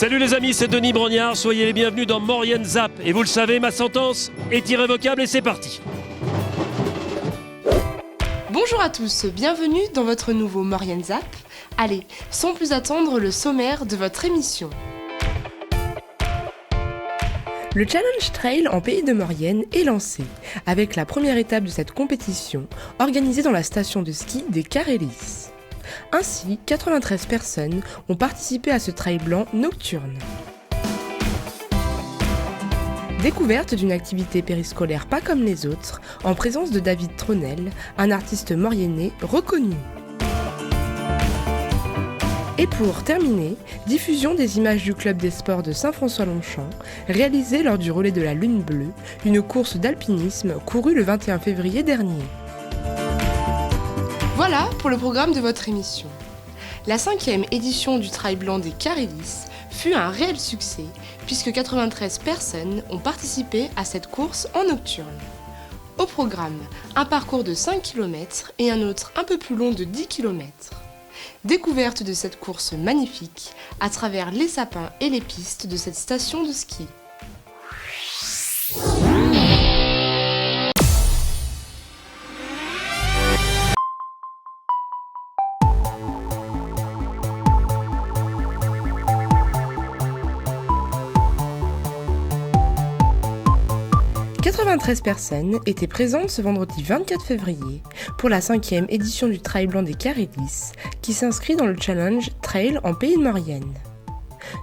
Salut les amis, c'est Denis Brognard, soyez les bienvenus dans Maurienne Zap. Et vous le savez, ma sentence est irrévocable et c'est parti. Bonjour à tous, bienvenue dans votre nouveau Maurienne Zap. Allez, sans plus attendre, le sommaire de votre émission. Le Challenge Trail en Pays de Maurienne est lancé, avec la première étape de cette compétition, organisée dans la station de ski des Carélis. Ainsi, 93 personnes ont participé à ce trail blanc nocturne. Découverte d'une activité périscolaire pas comme les autres, en présence de David Tronel, un artiste mauriennais reconnu. Et pour terminer, diffusion des images du club des sports de Saint-François-Longchamp, réalisée lors du relais de la Lune Bleue, une course d'alpinisme courue le 21 février dernier. Voilà pour le programme de votre émission. La 5e édition du Trail Blanc des Carélis fut un réel succès, puisque 93 personnes ont participé à cette course en nocturne. Au programme, un parcours de 5 km et un autre un peu plus long de 10 km. Découverte de cette course magnifique à travers les sapins et les pistes de cette station de ski. « 93 personnes étaient présentes ce vendredi 24 février pour la 5e édition du Trail Blanc des Carélis qui s'inscrit dans le challenge Trail en Pays de Maurienne.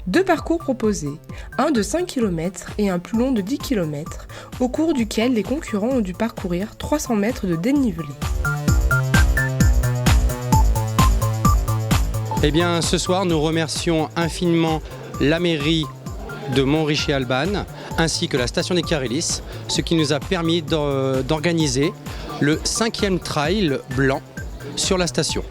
2 parcours proposés, un de 5 km et un plus long de 10 km, au cours duquel les concurrents ont dû parcourir 300 mètres de dénivelé. Eh bien, ce soir, nous remercions infiniment la mairie de Montrichet-Albanne ainsi que la station des Carélis, ce qui nous a permis d'organiser le 5e trail blanc sur la station.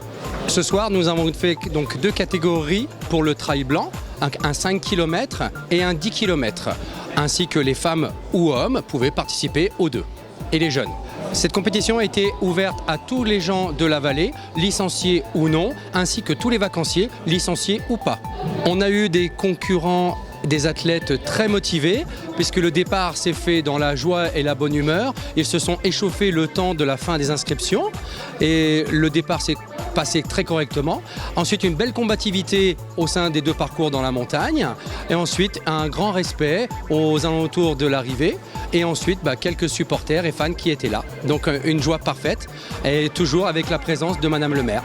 Ce soir, nous avons fait donc 2 catégories pour le trail blanc, un 5 km et un 10 km, ainsi que les femmes ou hommes pouvaient participer aux 2, et les jeunes. Cette compétition a été ouverte à tous les gens de la vallée, licenciés ou non, ainsi que tous les vacanciers, licenciés ou pas. On a eu des concurrents, des athlètes très motivés, puisque le départ s'est fait dans la joie et la bonne humeur. Ils se sont échauffés le temps de la fin des inscriptions et le départ s'est passé très correctement. Ensuite, une belle combativité au sein des 2 parcours dans la montagne et ensuite un grand respect aux alentours de l'arrivée et ensuite quelques supporters et fans qui étaient là. Donc une joie parfaite et toujours avec la présence de Madame le maire.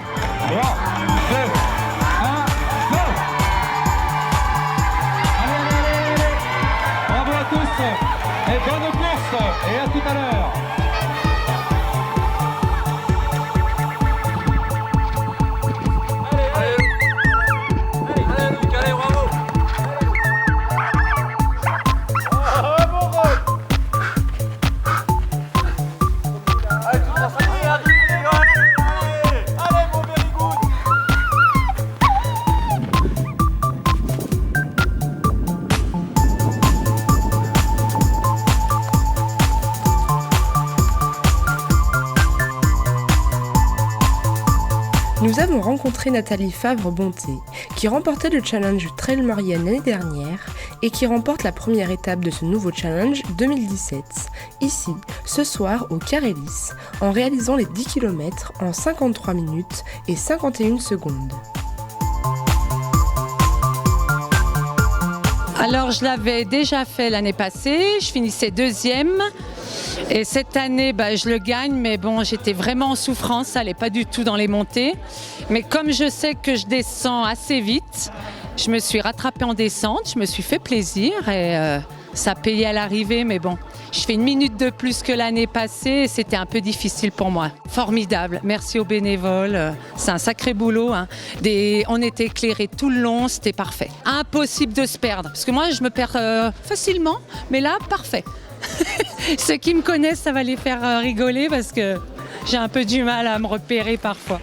Et bonne course et à tout à l'heure. Allez, bravo. Allez, mon very good. Nous avons rencontré Nathalie Favre-Bonté, qui remportait le challenge Trail Maurienne l'année dernière et qui remporte la première étape de ce nouveau challenge 2017, ici, ce soir au Carélis, en réalisant les 10 km en 53 minutes et 51 secondes. Alors je l'avais déjà fait l'année passée, je finissais 2e. Et cette année, je le gagne, mais bon, j'étais vraiment en souffrance, ça n'allait pas du tout dans les montées. Mais comme je sais que je descends assez vite, je me suis rattrapée en descente, je me suis fait plaisir et ça payait à l'arrivée, mais bon, je fais 1 minute de plus que l'année passée et c'était un peu difficile pour moi. Formidable, merci aux bénévoles, c'est un sacré boulot. On était éclairés tout le long, c'était parfait. Impossible de se perdre, parce que moi je me perds facilement, mais là, parfait. Ceux qui me connaissent, ça va les faire rigoler parce que j'ai un peu du mal à me repérer parfois.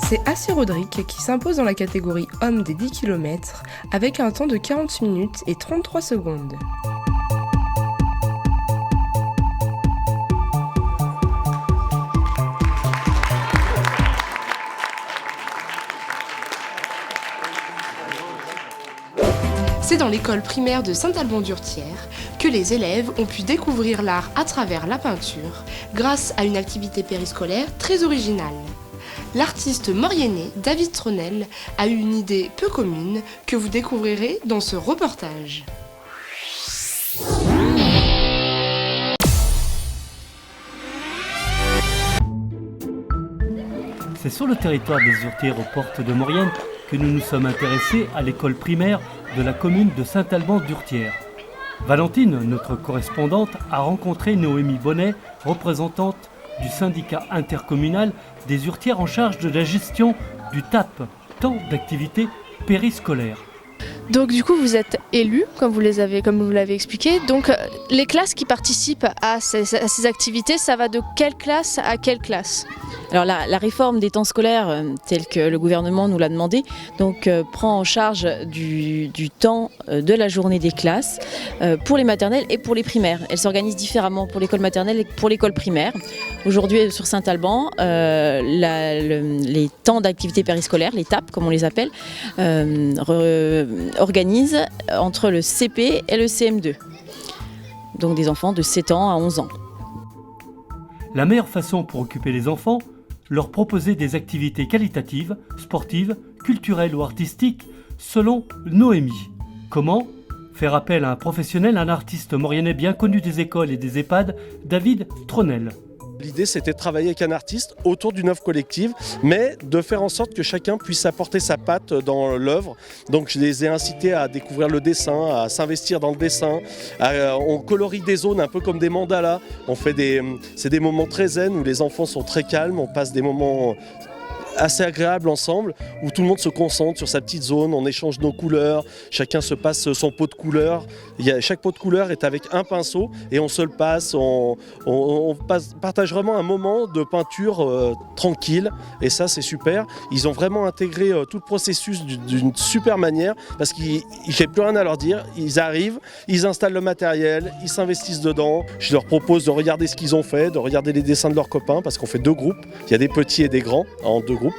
C'est Assy Rodrigue qui s'impose dans la catégorie homme des 10 km avec un temps de 40 minutes et 33 secondes. C'est dans l'école primaire de Saint-Alban-d'Urtière que les élèves ont pu découvrir l'art à travers la peinture grâce à une activité périscolaire très originale. L'artiste mauriennais David Tronel a eu une idée peu commune que vous découvrirez dans ce reportage. C'est sur le territoire des Urtières aux portes de Maurienne que nous nous sommes intéressés à l'école primaire de la commune de Saint-Alban-d'Urtière. Valentine, notre correspondante, a rencontré Noémie Bonnet, représentante du syndicat intercommunal des Urtières en charge de la gestion du TAP, temps d'activité périscolaire. Donc du coup vous êtes élus, comme vous l'avez expliqué. Donc les classes qui participent à ces activités, ça va de quelle classe à quelle classe ? Alors la réforme des temps scolaires, telle que le gouvernement nous l'a demandé, donc prend en charge du temps de la journée des classes pour les maternelles et pour les primaires. Elle s'organise différemment pour l'école maternelle et pour l'école primaire. Aujourd'hui sur Saint-Alban, les temps d'activité périscolaire, les TAP comme on les appelle, organisent entre le CP et le CM2. Donc des enfants de 7 ans à 11 ans. La meilleure façon pour occuper les enfants, leur proposer des activités qualitatives, sportives, culturelles ou artistiques, selon Noémie. Comment ? Faire appel à un professionnel, un artiste mauriennais bien connu des écoles et des EHPAD, David Tronel. L'idée, c'était de travailler avec un artiste autour d'une œuvre collective, mais de faire en sorte que chacun puisse apporter sa patte dans l'œuvre. Donc je les ai incités à découvrir le dessin, à s'investir dans le dessin. On colorie des zones un peu comme des mandalas. C'est des moments très zen où les enfants sont très calmes, on passe des moments assez agréable ensemble, où tout le monde se concentre sur sa petite zone, on échange nos couleurs, chacun se passe son pot de couleur. Chaque pot de couleur est avec un pinceau et on se le passe, on partage vraiment un moment de peinture tranquille, et ça c'est super. Ils ont vraiment intégré tout le processus d'une super manière, parce qu'il n'y a plus rien à leur dire, ils arrivent, ils installent le matériel, ils s'investissent dedans. Je leur propose de regarder ce qu'ils ont fait, de regarder les dessins de leurs copains, parce qu'on fait 2 groupes, il y a des petits et des grands en 2 groupes.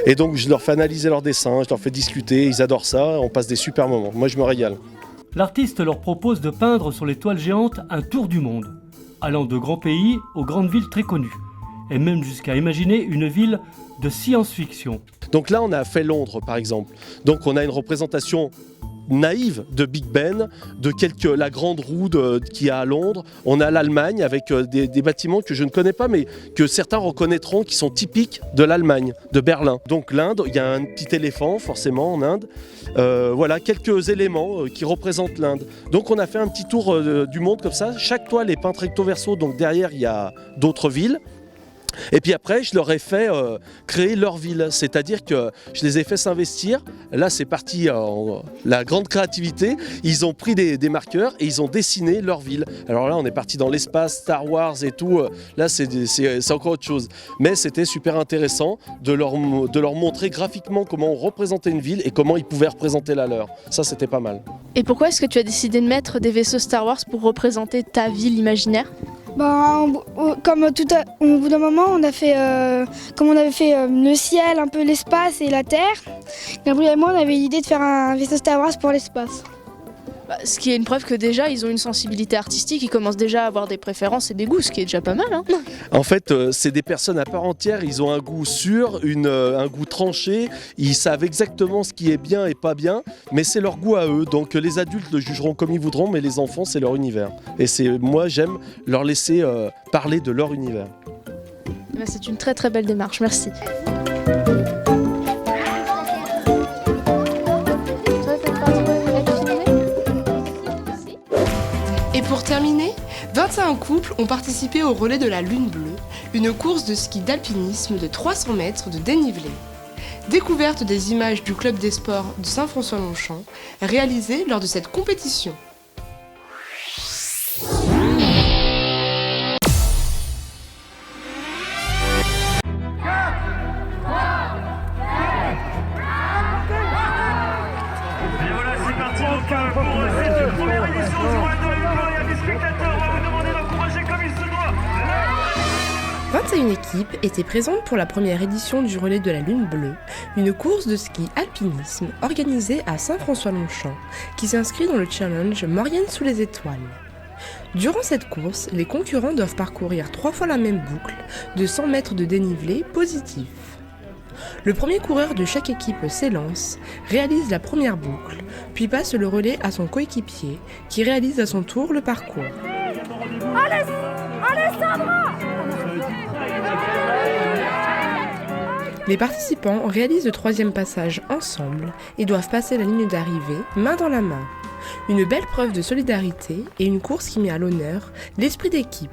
Et donc je leur fais analyser leurs dessins, je leur fais discuter, ils adorent ça, on passe des super moments. Moi je me régale. L'artiste leur propose de peindre sur les toiles géantes un tour du monde, allant de grands pays aux grandes villes très connues, et même jusqu'à imaginer une ville de science-fiction. Donc là on a fait Londres par exemple, donc on a une représentation naïve de Big Ben, la grande roue qu'il y a à Londres. On a l'Allemagne avec des bâtiments que je ne connais pas, mais que certains reconnaîtront, qui sont typiques de l'Allemagne, de Berlin. Donc l'Inde, il y a un petit éléphant forcément en Inde. Voilà quelques éléments qui représentent l'Inde. Donc on a fait un petit tour du monde comme ça. Chaque toile est peinte recto verso, donc derrière il y a d'autres villes. Et puis après, je leur ai fait créer leur ville, c'est-à-dire que je les ai fait s'investir. Là, c'est parti la grande créativité. Ils ont pris des marqueurs et ils ont dessiné leur ville. Alors là, on est parti dans l'espace, Star Wars et tout. Là, c'est encore autre chose. Mais c'était super intéressant de leur montrer graphiquement comment on représentait une ville et comment ils pouvaient représenter la leur. Ça, c'était pas mal. Et pourquoi est-ce que tu as décidé de mettre des vaisseaux Star Wars pour représenter ta ville imaginaire ? Comme au bout d'un moment, on a fait, comme on avait fait le ciel, un peu l'espace et la terre. Gabriel et moi, on avait l'idée de faire un vaisseau Star Wars pour l'espace. Ce qui est une preuve que déjà, ils ont une sensibilité artistique, ils commencent déjà à avoir des préférences et des goûts, ce qui est déjà pas mal. Hein. En fait, c'est des personnes à part entière, ils ont un goût sûr, un goût tranché, ils savent exactement ce qui est bien et pas bien, mais c'est leur goût à eux. Donc les adultes le jugeront comme ils voudront, mais les enfants, c'est leur univers. Et moi, j'aime leur laisser parler de leur univers. C'est une très très belle démarche, merci. Et pour terminer, 21 couples ont participé au relais de la Lune Bleue, une course de ski d'alpinisme de 300 mètres de dénivelé. Découverte des images du club des sports de Saint-François-Longchamp, réalisées lors de cette compétition. 21 équipes étaient présentes pour la première édition du Relais de la Lune Bleue, une course de ski alpinisme organisée à Saint-François-Longchamp, qui s'inscrit dans le challenge Maurienne sous les étoiles. Durant cette course, les concurrents doivent parcourir 3 fois la même boucle de 100 mètres de dénivelé positif. Le premier coureur de chaque équipe s'élance, réalise la première boucle, puis passe le relais à son coéquipier, qui réalise à son tour le parcours. Les participants réalisent le 3e passage ensemble et doivent passer la ligne d'arrivée main dans la main. Une belle preuve de solidarité et une course qui met à l'honneur l'esprit d'équipe.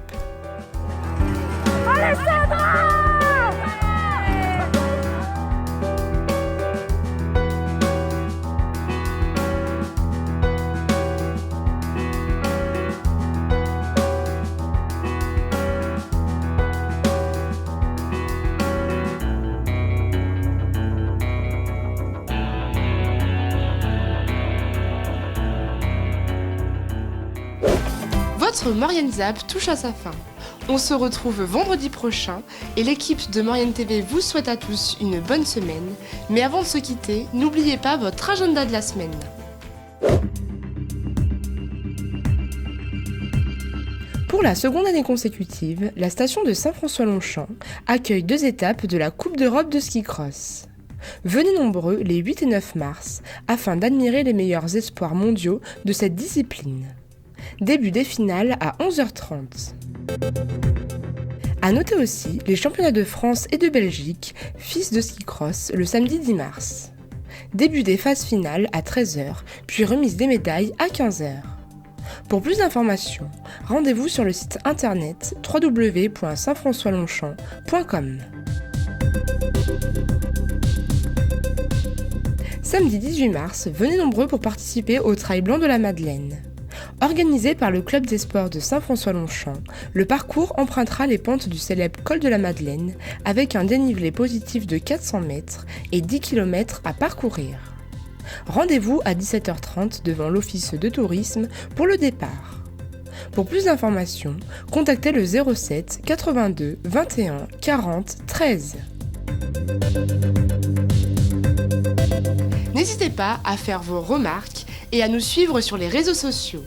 Votre Maurienne Zap touche à sa fin. On se retrouve vendredi prochain et l'équipe de Maurienne TV vous souhaite à tous une bonne semaine. Mais avant de se quitter, n'oubliez pas votre agenda de la semaine. Pour la seconde année consécutive, la station de Saint-François-Longchamp accueille 2 étapes de la Coupe d'Europe de ski cross. Venez nombreux les 8 et 9 mars afin d'admirer les meilleurs espoirs mondiaux de cette discipline. Début des finales à 11h30. A noter aussi les championnats de France et de Belgique, FIS de ski cross, le samedi 10 mars. Début des phases finales à 13h, puis remise des médailles à 15h. Pour plus d'informations, rendez-vous sur le site internet www.saintfrançoislongchamp.com. Samedi 18 mars, venez nombreux pour participer au Trail Blanc de la Madeleine. Organisé par le Club des sports de Saint-François-Longchamp, le parcours empruntera les pentes du célèbre col de la Madeleine avec un dénivelé positif de 400 mètres et 10 km à parcourir. Rendez-vous à 17h30 devant l'office de tourisme pour le départ. Pour plus d'informations, contactez le 07 82 21 40 13. N'hésitez pas à faire vos remarques et à nous suivre sur les réseaux sociaux.